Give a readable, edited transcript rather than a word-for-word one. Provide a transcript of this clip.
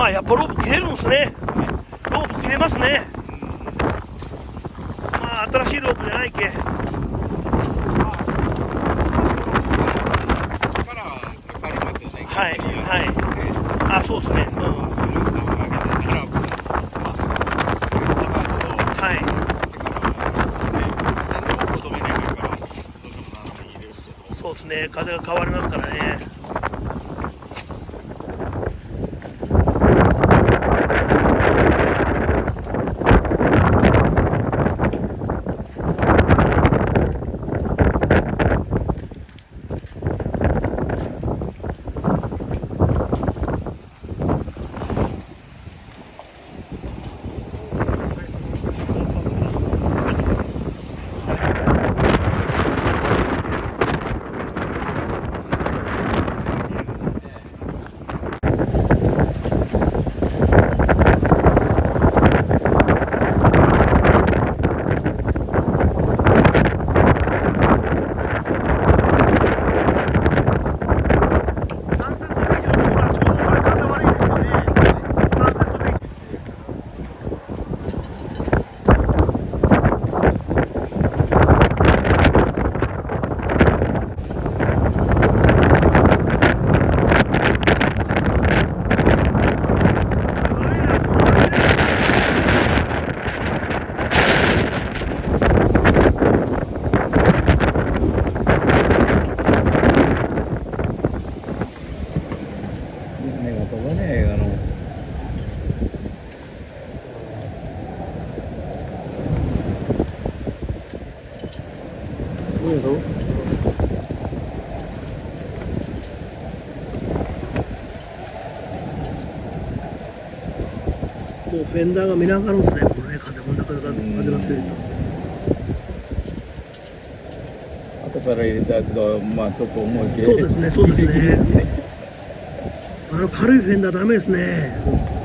あやっぱロープ切れるんですね。ロープ切れますね。まあ新しいロープじゃないけ。はいはい。あ、そうですね。はい。そうですね。風が変わりますからね。もうフェンダーが見ながらんですね。これね、風が強いと。後から入れたやつがまあちょっと重いけど。そうですね、そうですね。軽いフェンダーダメですね。